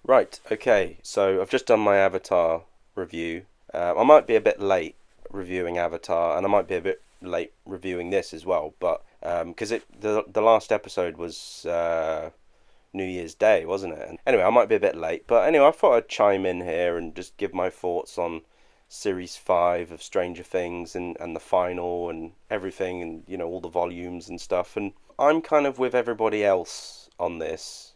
Right, okay, so I've just done my Avatar review. I might be a bit late reviewing Avatar, and I might be a bit late reviewing this as well, but because the last episode was New Year's Day, wasn't it? And anyway, I might be a bit late, but anyway, I thought I'd chime in here and just give my thoughts on Series 5 of Stranger Things and the final and everything, and all the volumes and stuff. And I'm kind of with everybody else on this.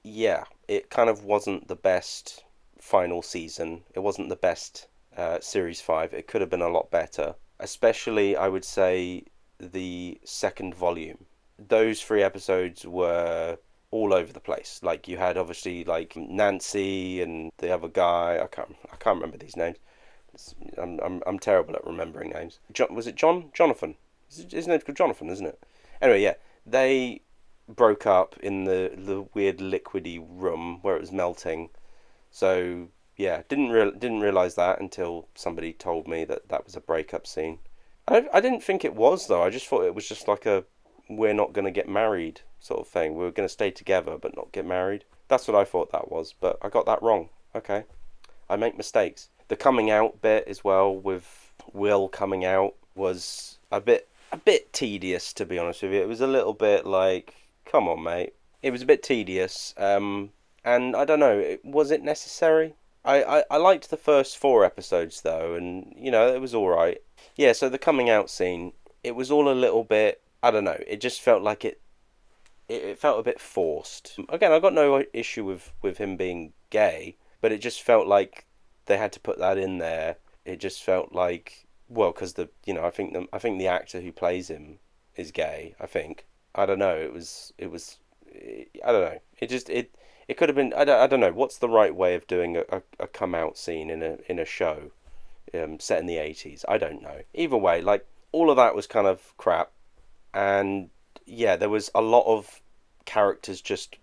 Yeah, it kind of wasn't the best final season. It wasn't the best Series 5. It could have been a lot better. Especially, I would say, the second volume. Those three episodes were all over the place. Like you had obviously like Nancy and the other guy. I can't remember these names. I'm terrible at remembering names. Was it John? Jonathan? His name's called Jonathan, isn't it? Anyway, yeah, they broke up in the weird liquidy room where it was melting. So yeah, didn't realize that until somebody told me that that was a breakup scene. I didn't think it was though. I just thought it was just like a we're not going to get married sort of thing. We were going to stay together but not get married. That's what I thought that was, but I got that wrong. Okay, I make mistakes. The coming out bit as well with Will coming out was a bit tedious, to be honest with you. It was a little bit like, come on, mate. It was a bit tedious. And I don't know, was it necessary? I liked the first four episodes though, and it was all right. Yeah, so the coming out scene, it was all a little bit. I don't know. It just felt like it felt a bit forced. Again, I got no issue with him being gay, but it just felt like they had to put that in there. It just felt like, well, because I think the actor who plays him is gay. I think. I don't know. It was I don't know. It could have been. I don't know. What's the right way of doing a come out scene in a show set in the 80s? I don't know. Either way, like all of that was kind of crap, and yeah, there was a lot of characters just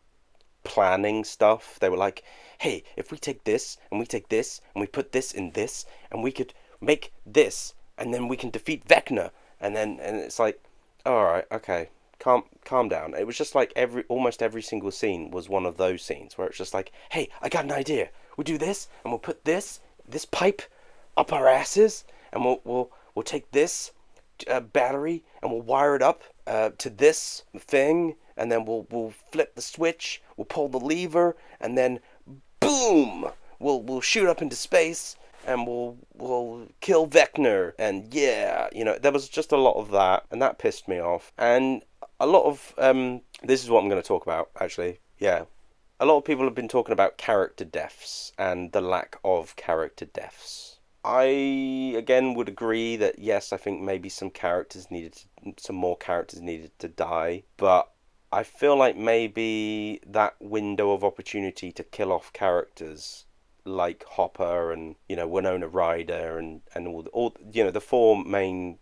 planning stuff. They were like, "Hey, if we take this and we take this and we put this in this and we could make this and then we can defeat Vecna." And it's like, "All right, okay. Calm down." It was just like almost every single scene was one of those scenes where it's just like, "Hey, I got an idea. We'll do this and we'll put this pipe up our asses and we'll take this battery and we'll wire it up to this thing, and then we'll flip the switch, we'll pull the lever, and then boom, we'll shoot up into space, and we'll kill Vecna." And yeah, there was just a lot of that, and that pissed me off. And a lot of this is what I'm going to talk about actually. Yeah, a lot of people have been talking about character deaths and the lack of character deaths. I again would agree that yes, I think maybe some more characters needed to die, but I feel like maybe that window of opportunity to kill off characters like Hopper and Winona Ryder and all the four main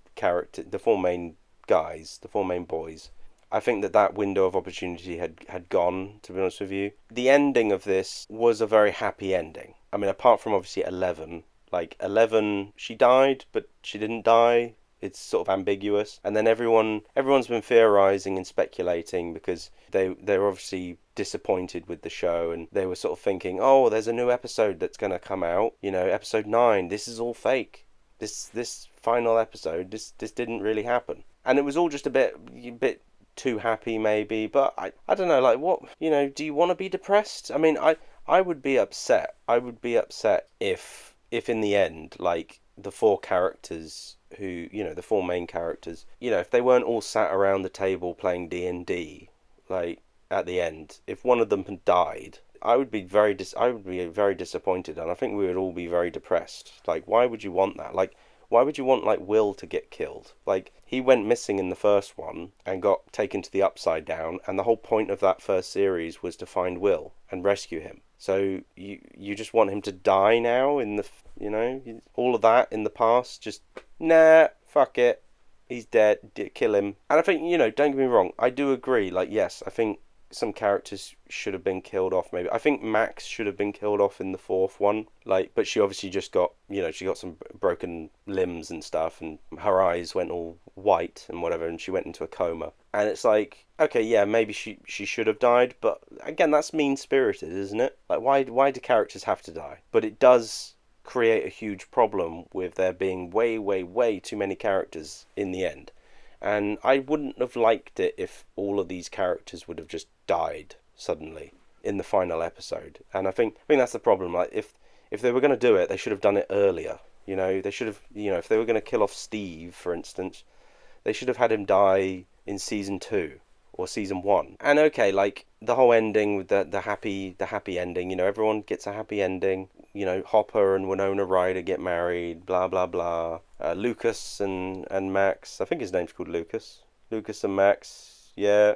guys, the four main boys. I think that window of opportunity had gone, to be honest with you. The ending of this was a very happy ending. I mean, apart from obviously 11, like 11, she died, but she didn't die. It's sort of ambiguous, and then everyone's been theorizing and speculating because they're obviously disappointed with the show, and they were sort of thinking, oh, there's a new episode that's going to come out, episode 9. This is all fake. This final episode, this didn't really happen, and it was all just a bit too happy maybe. But I don't know, like, what, do you want to be depressed? I mean, I would be upset. I would be upset if in the end, like, the four characters the four main characters, if they weren't all sat around the table playing D&D, like, at the end, if one of them had died, I would be very disappointed, and I think we would all be very depressed. Like, why would you want that? Like, why would you want, like, Will to get killed? Like, he went missing in the first one and got taken to the Upside Down, and the whole point of that first series was to find Will and rescue him. So you just want him to die now in all of that in the past? Just, nah, fuck it. He's dead. Kill him. And I think, don't get me wrong, I do agree. Like, yes, I think some characters should have been killed off. Maybe I think Max should have been killed off in the fourth one. Like, but she obviously just got, she got some broken limbs and stuff, and her eyes went all white and whatever, and she went into a coma. And it's like, okay, yeah, maybe she should have died, but again, that's mean spirited, isn't it? Like, why do characters have to die? But it does create a huge problem with there being way, way, way too many characters in the end. And I wouldn't have liked it if all of these characters would have just died suddenly in the final episode. And I think that's the problem. Like, if they were going to do it, they should have done it earlier. They should have, if they were going to kill off Steve, for instance, they should have had him die in season 2 or season 1. And okay, like the whole ending with the happy ending, everyone gets a happy ending. Hopper and Winona Ryder get married, blah blah blah. Lucas and Max, I think his name's called Lucas. Lucas and Max, yeah.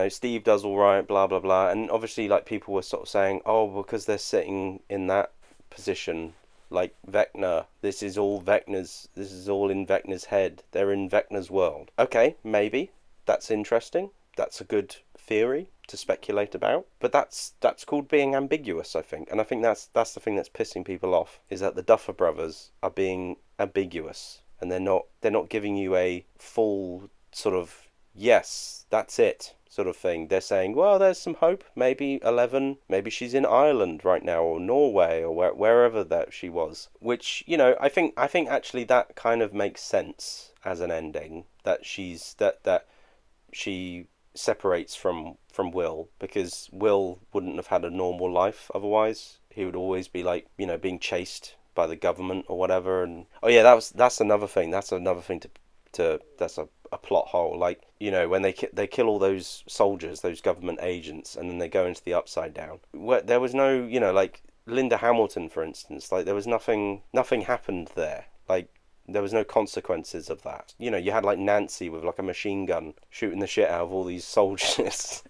Steve does all right, blah blah blah. And obviously, like, people were sort of saying, oh, because they're sitting in that position, like Vecna, this is all in Vecna's head. They're in Vecna's world. Okay, maybe that's interesting. That's a good theory to speculate about, but that's called being ambiguous, I think. And I think that's the thing that's pissing people off, is that the Duffer Brothers are being ambiguous, and they're not giving you a full sort of yes, that's it sort of thing. They're saying, well, there's some hope. Maybe 11, maybe she's in Ireland right now, or Norway, or wherever that she was. Which, I think actually that kind of makes sense as an ending, that she separates from Will, because Will wouldn't have had a normal life otherwise. He would always be like, being chased by the government or whatever. And oh yeah, that's another thing. That's another thing that's a plot hole. Like, when they kill all those soldiers, those government agents, and then they go into the Upside Down. There was no, like Linda Hamilton, for instance. Like, there was nothing happened there. Like, there was no consequences of that. You had like Nancy with like a machine gun shooting the shit out of all these soldiers.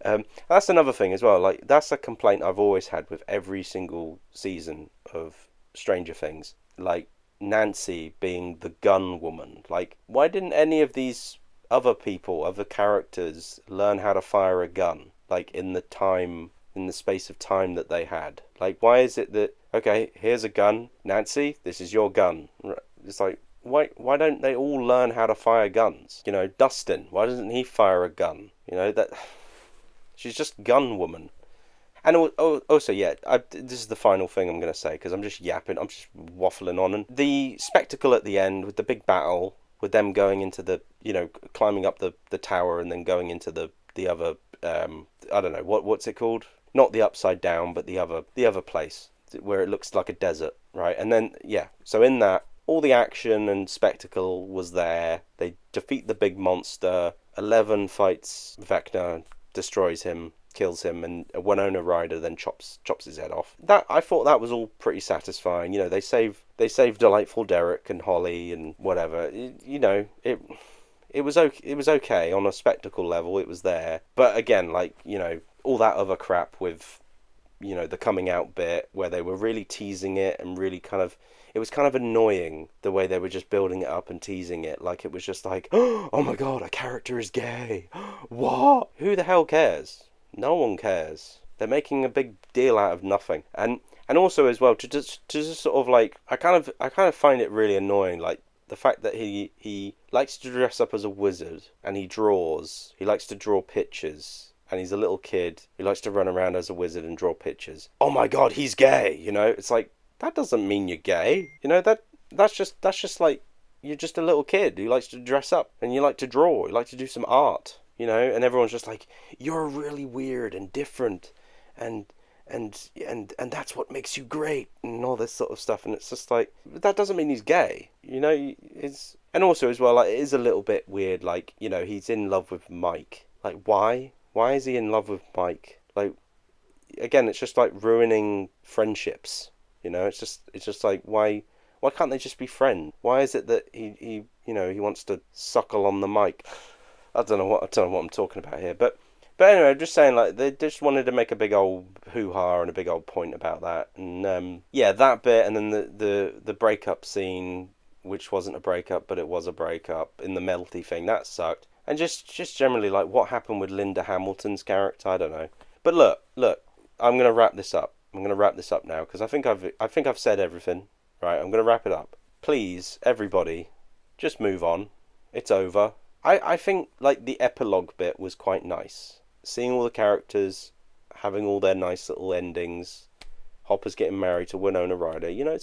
That's another thing as well. Like, that's a complaint I've always had with every single season of Stranger Things. Like, Nancy being the gun woman. Like, why didn't any of these other characters learn how to fire a gun? Like, in the space of time that they had. Like, why is it that, okay, here's a gun, Nancy, this is your gun. It's like, why don't they all learn how to fire guns? Dustin, why doesn't he fire a gun? That she's just gun woman. And also, yeah, this is the final thing I'm going to say, because I'm just yapping, I'm just waffling on. And the spectacle at the end with the big battle, with them going into the, climbing up the tower and then going into the other, I don't know, what's it called? Not the Upside Down, but the other place, where it looks like a desert, right? And then, yeah, so in that, all the action and spectacle was there. They defeat the big monster. 11 fights Vecna, destroys him, kills him, and Winona Ryder then chops his head off. I thought that was all pretty satisfying. They save Delightful Derek and Holly and whatever. It was okay on a spectacle level. It was there, but again, like, all that other crap with, the coming out bit where they were really teasing it and really it was kind of annoying the way they were just building it up and teasing it. Like, it was just like, oh my god, a character is gay. What? Who the hell cares? No one cares. They're making a big deal out of nothing. And also as well, to just sort of like, I kind of find it really annoying, like the fact that he likes to dress up as a wizard, and he likes to draw pictures. And he's a little kid who likes to run around as a wizard and draw pictures. Oh my god, he's gay. It's like, that doesn't mean you're gay. That's just like, you're just a little kid who likes to dress up and you like to draw, you like to do some art, and everyone's just like, you're really weird and different, and that's what makes you great, and all this sort of stuff. And it's just like, that doesn't mean he's gay. And also as well, like, it is a little bit weird. Like, he's in love with Mike. Like, why? Why is he in love with Mike? Like, again, it's just like ruining friendships. It's just like, why can't they just be friends? Why is it that he wants to suckle on the mic? I don't know what I'm talking about here, but anyway, I'm just saying, like, they just wanted to make a big old hoo-ha and a big old point about that. And yeah, that bit, and then the breakup scene, which wasn't a breakup, but it was a breakup, in the melty thing, that sucked. And just generally, like, what happened with Linda Hamilton's character, I don't know. But look, I'm gonna wrap this up. I'm gonna wrap this up now because I think I've said everything. Right, I'm gonna wrap it up. Please, everybody, just move on. It's over. I think like the epilogue bit was quite nice. Seeing all the characters having all their nice little endings. Hopper's getting married to Winona Ryder. You know,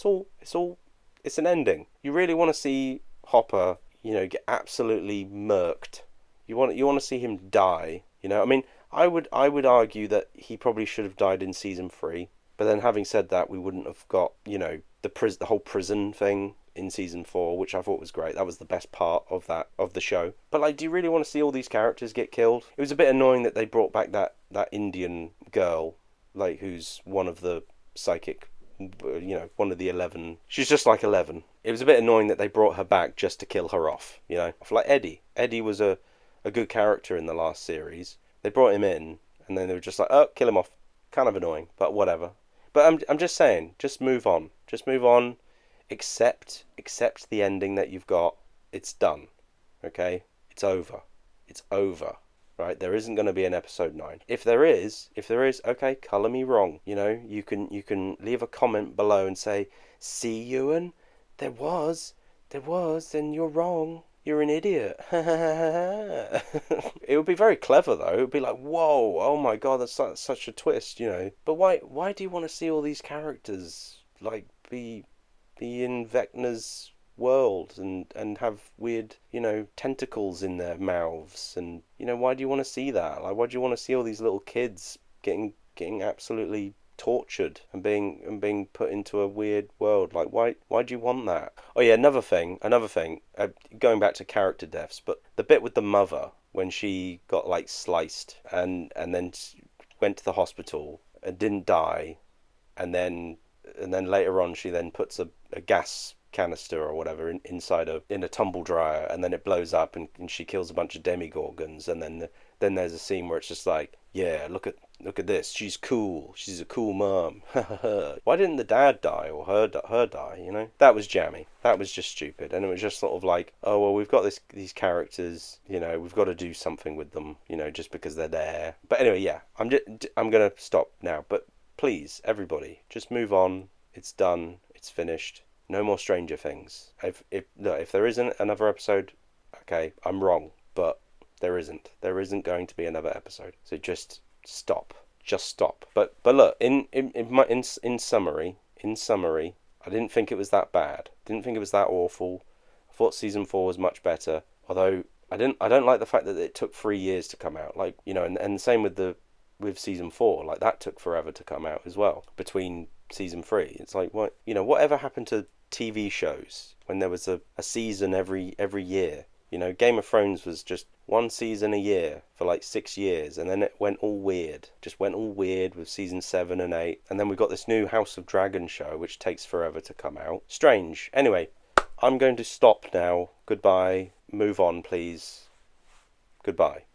it's an ending. You really want to see Hopper, you know, get absolutely murked. You want to see him die. You know, I mean, I would argue that he probably should have died in season 3. But then, having said that, we wouldn't have got, you know, the whole prison thing in season 4, which I thought was great. That was the best part of the show. But like, do you really want to see all these characters get killed? It was a bit annoying that they brought back that Indian girl, like who's one of the psychic, you know, one of the 11. She's just like 11. It was a bit annoying that they brought her back just to kill her off. You know, like Eddie. Eddie was a good character in the last series. They brought him in, and then they were just like, oh, kill him off. Kind of annoying, but whatever. But I'm just saying, just move on. Just move on. Accept the ending that you've got. It's done. Okay? It's over. It's over. Right? There isn't going to be an episode 9. If there is, okay, colour me wrong. You know, you can leave a comment below and say, see, Ewan, there was, and you're wrong. You're an idiot. It would be very clever though. It would be like, whoa, oh my god, that's such a twist, you know. But why do you want to see all these characters like be in Vecna's world and have weird, you know, tentacles in their mouths? And you know, why do you want to see that? Like, why do you want to see all these little kids getting absolutely tortured and being put into a weird world? Like, why do you want that? Oh yeah, another thing, going back to character deaths, but the bit with the mother when she got like sliced and then went to the hospital and didn't die, and then later on she then puts a gas canister or whatever in a tumble dryer, and then it blows up and she kills a bunch of demigorgons, and then there's a scene where it's just like, yeah, look at this, she's cool, she's a cool mom. Why didn't the dad die or her die? You know, that was jammy. That was just stupid, and it was just sort of like, oh well, we've got these characters, you know, we've got to do something with them, you know, just because they're there. But anyway, yeah, I'm gonna stop now. But please, everybody, just move on. It's done. It's finished. No more Stranger Things. If there isn't another episode, okay, I'm wrong, but there isn't. There isn't going to be another episode. So just stop. Just stop. But look, in summary, I didn't think it was that bad. Didn't think it was that awful. I thought season 4 was much better. Although I don't like the fact that it took 3 years to come out. Like, you know, and the same with season 4. Like, that took forever to come out as well. Between season 3, it's like, what, you know, whatever happened to TV shows when there was a season every year? You know, Game of Thrones was just one season a year for like 6 years, and then it went all weird. Just went all weird with season 7 and 8, and then we got this new House of Dragon show, which takes forever to come out. Strange. Anyway, I'm going to stop now. Goodbye. Move on, please. Goodbye.